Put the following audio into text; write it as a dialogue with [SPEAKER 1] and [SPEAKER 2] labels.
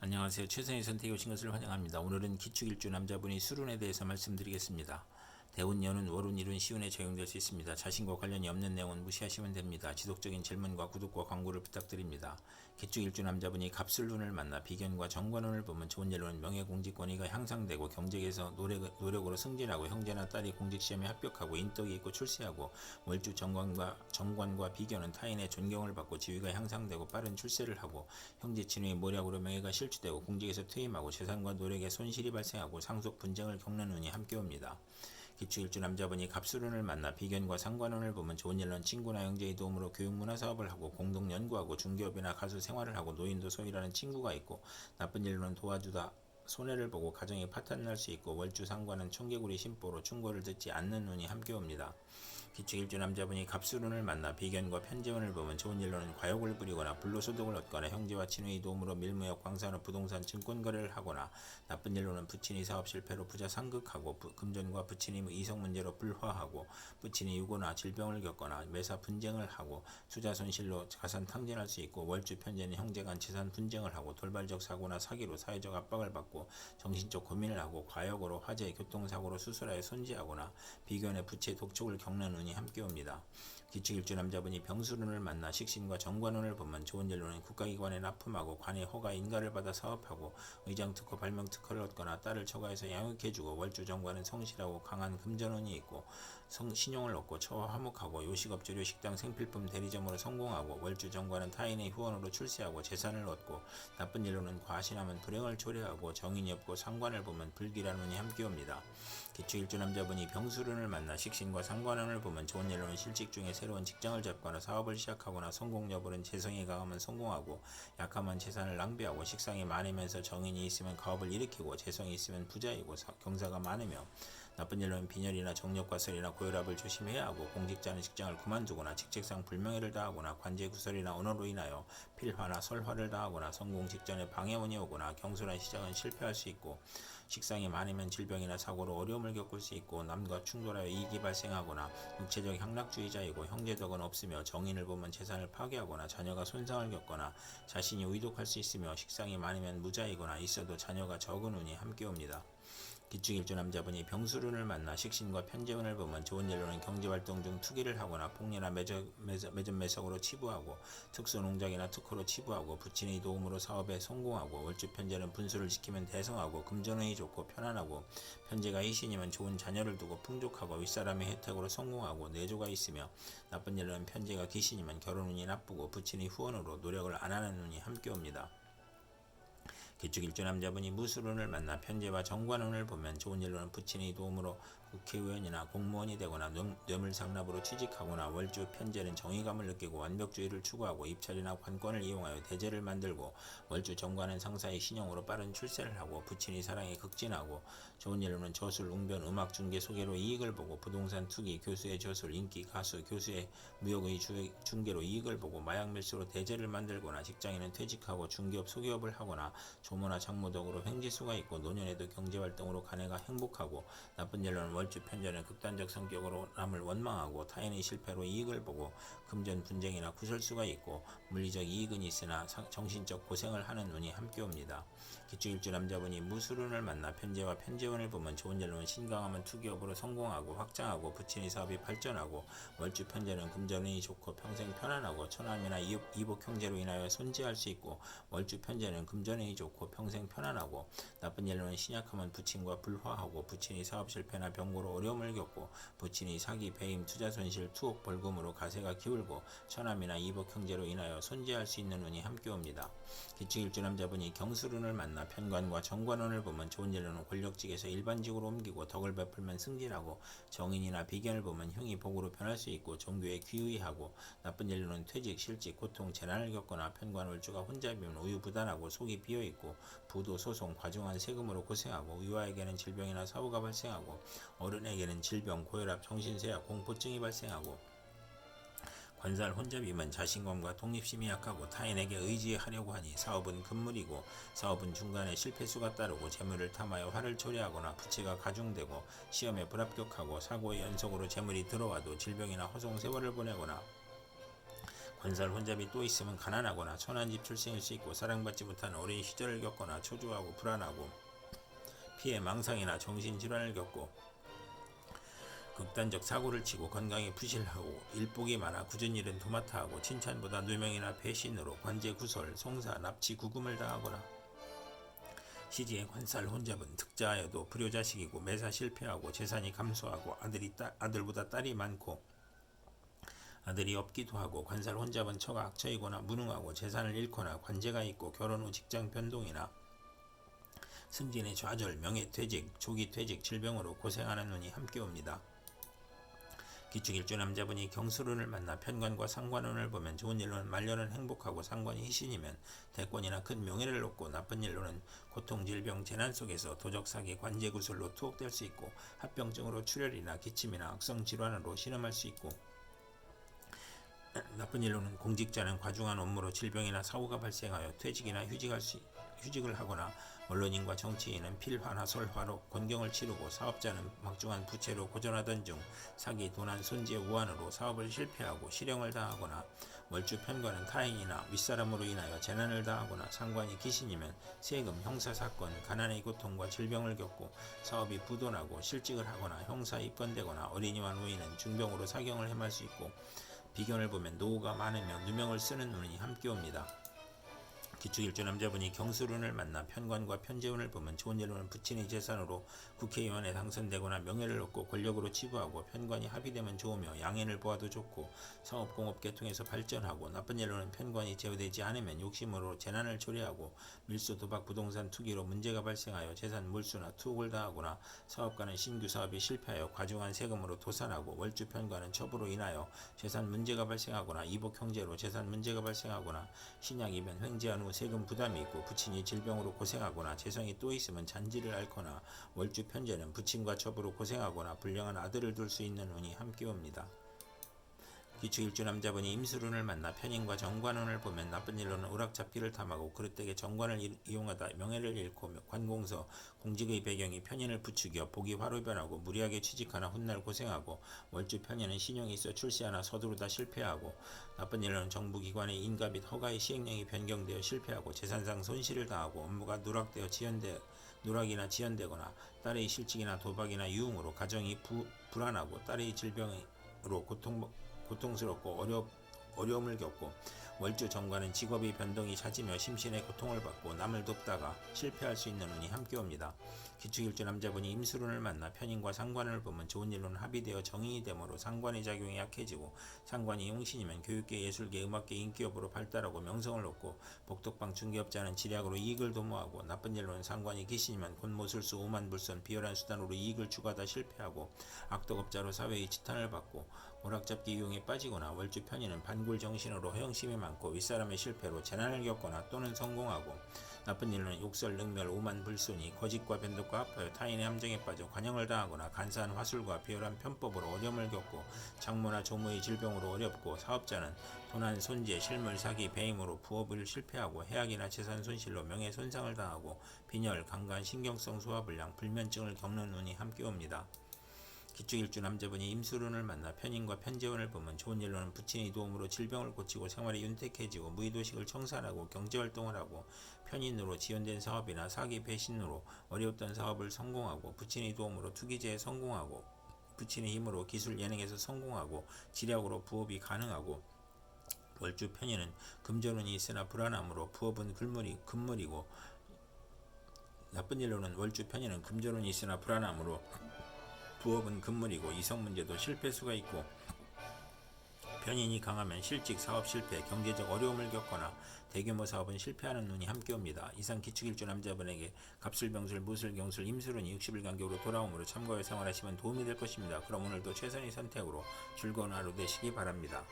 [SPEAKER 1] 안녕하세요. 최선의 선택에 오신 것을 환영합니다. 오늘은 기축일주 남자분이 술운에 대해서 말씀드리겠습니다. 대운, 연운, 월운, 일운, 시운에 적용될 수 있습니다. 자신과 관련이 없는 내용은 무시하시면 됩니다. 지속적인 질문과 구독과 광고를 부탁드립니다. 기축일주 남자분이 갑술운을 만나 비견과 정관운을 보면 좋은 일로는 명예공직권위가 향상되고 경쟁에서 노력으로 승진하고 형제나 딸이 공직시험에 합격하고 인덕이 있고 출세하고 월주 정관과 비견은 타인의 존경을 받고 지위가 향상되고 빠른 출세를 하고 형제 친구의 모략으로 명예가 실추되고 공직에서 퇴임하고 재산과 노력에 손실이 발생하고 상속 분쟁을 겪는 운이 함께 옵니다. 기축일주 남자분이 갑술운을 만나 비견과 상관운을 보면 좋은 일로는 친구나 형제의 도움으로 교육문화 사업을 하고 공동 연구하고 중개업이나 가수 생활을 하고 노인도 소이라는 친구가 있고 나쁜 일로는 도와주다 손해를 보고 가정이 파탄날 수 있고 월주 상관은 청개구리 심보로 충고를 듣지 않는 운이 함께 옵니다. 기축일주 남자분이 갑술운을 만나 비견과 편재운을 보면 좋은 일로는 과욕을 부리거나 불로소득을 얻거나 형제와 친구의 도움으로 밀무역, 광산업, 부동산, 증권 거래를 하거나 나쁜 일로는 부친이 사업 실패로 부자 상극하고 금전과 부친이 이성 문제로 불화하고 부친이 유고나 질병을 겪거나 매사 분쟁을 하고 투자 손실로 자산 탕진할 수 있고 월주 편재는 형제 간 재산 분쟁을 하고 돌발적 사고나 사기로 사회적 압박을 받고 정신적 고민을 하고 과욕으로 화재, 교통사고로 수술하여 손지하거나 비견의 부채 독촉을 겪는 운이 함께 옵니다. 기축일주 남자분이 병술운을 만나 식신과 정관운을 보면 좋은 일로는 국가기관에 납품하고 관의 허가 인가를 받아 사업하고 의장특허 발명특허를 얻거나 딸을 처가해서 양육해주고 월주 정관은 성실하고 강한 금전운이 있고 신용을 얻고 처와 화목하고 요식업 재료 식당 생필품 대리점으로 성공하고 월주 정관은 타인의 후원으로 출세하고 재산을 얻고 나쁜 일로는 과신하면 불행을 초래하고 정인이 없고 상관을 보면 불길한 운이 함께 옵니다. 기축일주 남자분이 병술운을 만나 식신과 상관운을 보면 좋은 일로는 실직 중에 새로운 직장을 잡거나 사업을 시작하거나 성공 여부는 재성이 강하면 성공하고 약하면 재산을 낭비하고 식상이 많으면서 정인이 있으면 가업을 일으키고 재성이 있으면 부자이고 경사가 많으며 나쁜 일로는 빈혈이나 정력과설이나 고혈압을 조심해야 하고 공직자는 직장을 그만두거나 직책상 불명예를 당하거나 관제구설이나 언어로 인하여 필화나 설화를 당하거나 성공 직전에 방해운이 오거나 경솔한 시작은 실패할 수 있고 식상이 많으면 질병이나 사고로 어려움을 겪을 수 있고 남과 충돌하여 이익이 발생하거나 육체적 향락주의자이고 형제덕은 없으며 정인을 보면 재산을 파괴하거나 자녀가 손상을 겪거나 자신이 의독할 수 있으며 식상이 많으면 무자이거나 있어도 자녀가 적은 운이 함께 옵니다. 기축일주 남자분이 병술운을 만나 식신과 편재운을 보면 좋은 일로는 경제활동 중 투기를 하거나 폭리나 매점매석으로 치부하고 특수농장이나 특허로 치부하고 부친의 도움으로 사업에 성공하고 월주 편재는 분수를 지키면 대성하고 금전운이 좋고 편안하고 편재가 이신이면 좋은 자녀를 두고 풍족하고 윗사람의 혜택으로 성공하고 내조가 있으며 나쁜 일로는 편재가 귀신이면 결혼운이 나쁘고 부친의 후원으로 노력을 안 하는 운이 함께 옵니다. 기축일주 남자분이 무술운을 만나 편재와 정관운을 보면 좋은 일로는 부친의 도움으로 국회의원이나 공무원이 되거나 뇌물상납으로 취직하거나 월주 편재는 정의감을 느끼고 완벽주의를 추구하고 입찰이나 관권을 이용하여 대제를 만들고 월주 정관은 상사의 신용으로 빠른 출세를 하고 부친의 사랑에 극진하고 좋은 일로는 저술, 웅변, 음악, 중개, 소개로 이익을 보고 부동산 투기, 교수의 저술, 인기, 가수, 교수의 무역의 중개로 이익을 보고 마약 밀수로 대제를 만들거나 직장인은 퇴직하고 중개업, 소개업을 하거나 조모나 장모덕으로 횡재수가 있고 노년에도 경제활동으로 가네가 행복하고 나쁜 일로는 월주 편재는 극단적 성격으로 남을 원망하고 타인의 실패로 이익을 보고 금전 분쟁이나 구설수가 있고 물리적 이익은 있으나 정신적 고생을 하는 운이 함께 옵니다. 기축일주 남자분이 무술운을 만나 편재와 편재운을 보면 좋은 일로는 신강하면 투기업으로 성공하고 확장하고 부친의 사업이 발전하고 월주 편재는 금전운이 좋고 평생 편안하고 처남이나 이복 형제로 인하여 손재할 수 있고 월주 편재는 금전운이 좋고 평생 편안하고 나쁜 일로는 신약하면 부친과 불화하고 부친이 사업 실패나 병고로 어려움을 겪고 부친이 사기, 배임, 투자 손실, 투옥, 벌금으로 가세가 기울고 처남이나 이복 형제로 인하여 손재할 수 있는 운이 함께 옵니다. 기축일주 남자분이 경술운을 만나 편관과 정관운을 보면 좋은 일로는 권력직에서 일반직으로 옮기고 덕을 베풀면 승진하고 정인이나 비견을 보면 형이 복으로 변할 수 있고 종교에 귀의하고 나쁜 일로는 퇴직, 실직, 고통, 재난을 겪거나 편관월주가 혼잡이면 우유부단하고 속이 비어있고 부도, 소송, 과중한 세금으로 고생하고 위와에게는 질병이나 사고가 발생하고 어른에게는 질병, 고혈압, 정신쇠약, 공포증이 발생하고 관살 혼잡이면 자신감과 독립심이 약하고 타인에게 의지하려고 하니 사업은 금물이고 사업은 중간에 실패수가 따르고 재물을 탐하여 화를 초래하거나 부채가 가중되고 시험에 불합격하고 사고의 연속으로 재물이 들어와도 질병이나 허송 세월을 보내거나 권살 혼잡이 또 있으면 가난하거나 천한 집 출생일 수 있고 사랑받지 못하는 어린 시절을 겪거나 초조하고 불안하고 피해 망상이나 정신질환을 겪고 극단적 사고를 치고 건강이 부실하고 일복이 많아 굳은 일은 도맡아 하고 칭찬보다 누명이나 배신으로 관제 구설, 송사, 납치, 구금을 당하거나 시지의 관살 혼잡은 득자하여도 불효자식이고 매사 실패하고 재산이 감소하고 아들보다 딸이 많고 아들이 없기도 하고 관살 혼잡은 처가 악처이거나 무능하고 재산을 잃거나 관제가 있고 결혼 후 직장 변동이나 승진의 좌절, 명예퇴직, 조기퇴직, 질병으로 고생하는 운이 함께 옵니다. 기축일주 남자분이 경술운을 만나 편관과 상관운을 보면 좋은 일로는 말년은 행복하고 상관이 희신이면 대권이나 큰 명예를 얻고 나쁜 일로는 고통, 질병, 재난 속에서 도적, 사기, 관제, 구설로 투옥될 수 있고 합병증으로 출혈이나 기침이나 악성 질환으로 신음할 수 있고 나쁜 일로는 공직자는 과중한 업무로 질병이나 사고가 발생하여 퇴직이나 휴직을 하거나 언론인과 정치인은 필화나 설화로 곤경을 치르고 사업자는 막중한 부채로 고전하던 중 사기, 도난, 손재, 우환으로 사업을 실패하고 실형을 당하거나 월주 편관은 타인이나 윗사람으로 인하여 재난을 당하거나 상관이 귀신이면 세금, 형사사건, 가난의 고통과 질병을 겪고 사업이 부도나고 실직을 하거나 형사 입건되거나 어린이와 노인은 중병으로 사경을 행할 수 있고 비견을 보면 노후가 많으며 누명을 쓰는 운이 함께 옵니다. 기축일주 남자분이 경술운을 만나 편관과 편재운을 보면 좋은 일로는 부친의 재산으로 국회의원에 당선되거나 명예를 얻고 권력으로 치부하고 편관이 합의되면 좋으며 양해를 보아도 좋고 사업 공업 계통에서 발전하고 나쁜 일로는 편관이 제어되지 않으면 욕심으로 재난을 초래하고 밀수 도박 부동산 투기로 문제가 발생하여 재산 몰수나 투옥을 당하거나 사업가는 신규 사업이 실패하여 과중한 세금으로 도산하고 월주 편관은 첩으로 인하여 재산 문제가 발생하거나 이복 형제로 재산 문제가 발생하거나 신약이면 횡재한 후 세금 부담이 있고 부친이 질병으로 고생하거나 재성이 또 있으면 잔지를 앓거나 월주 편제는 부친과 첩으로 고생하거나 불량한 아들을 둘 수 있는 운이 함께 옵니다. 기축일주 남자분이 임술운을 만나 편인과 정관운을 보면 나쁜 일로는 오락잡기를 탐하고 그릇되게 정관을 이용하다 명예를 잃고 관공서, 공직의 배경이 편인을 부추겨 복이 화로 변하고 무리하게 취직하나 훗날 고생하고 월주 편인은 신용이 있어 출세하나 서두르다 실패하고 나쁜 일로는 정부기관의 인가 및 허가의 시행령이 변경되어 실패하고 재산상 손실을 당하고 업무가 누락이나 지연되거나 딸의 실직이나 도박이나 유흥으로 가정이 불안하고 딸의 질병으로 고통스럽고 어려움을 겪고 월주 정관은 직업의 변동이 잦으며 심신의 고통을 받고 남을 돕다가 실패할 수 있는 운이 함께 옵니다. 기축일주 남자분이 임술운을 만나 편인과 상관을 보면 좋은 일로는 합의되어 정인이 되므로 상관의 작용이 약해지고 상관이 용신이면 교육계, 예술계, 음악계, 인기업으로 발달하고 명성을 얻고 복덕방 중개업자는 지략으로 이익을 도모하고 나쁜 일로는 상관이 귀신이면 곤모술수, 오만불선, 비열한 수단으로 이익을 추구하다 실패하고 악덕업자로 사회의 지탄을 받고 오락잡기 유형에 빠지거나 월주 편인은 반굴정신으로 허영심이 많고 윗사람의 실패로 재난을 겪거나 또는 성공하고 나쁜 일로는 욕설, 능멸, 오만, 불순이 거짓과 변덕과 합하여 타인의 함정에 빠져 관영을 당하거나 간사한 화술과 비열한 편법으로 어려움을 겪고 장모나 조모의 질병으로 어렵고 사업자는 도난, 손재, 실물, 사기, 배임으로 부업을 실패하고 해악이나 재산 손실로 명예 손상을 당하고 빈혈, 강간, 신경성 소화불량, 불면증을 겪는 운이 함께 옵니다. 기축일주 남자분이 임술운을 만나 편인과 편재운을 보면 좋은 일로는 부친의 도움으로 질병을 고치고 생활이 윤택해지고 무의도식을 청산하고 경제활동을 하고 편인으로 지연된 사업이나 사기 배신으로 어려웠던 사업을 성공하고 부친의 도움으로 투기제에 성공하고 부친의 힘으로 기술 예능에서 성공하고 지략으로 부업이 가능하고 월주 편인은 금전운이 있으나 불안함으로 부업은 금물이고 나쁜 일로는 월주 편인은 금전운이 있으나 불안함으로 부업은 금물이고 이성 문제도 실패수가 있고 편인이 강하면 실직, 사업 실패, 경제적 어려움을 겪거나 대규모 사업은 실패하는 운이 함께 옵니다. 이상 기축일주 남자분에게 갑술병술, 무술경술, 임술운이 60일 간격으로 돌아오므로 참고해 생활하시면 도움이 될 것입니다. 그럼 오늘도 최선의 선택으로 즐거운 하루 되시기 바랍니다.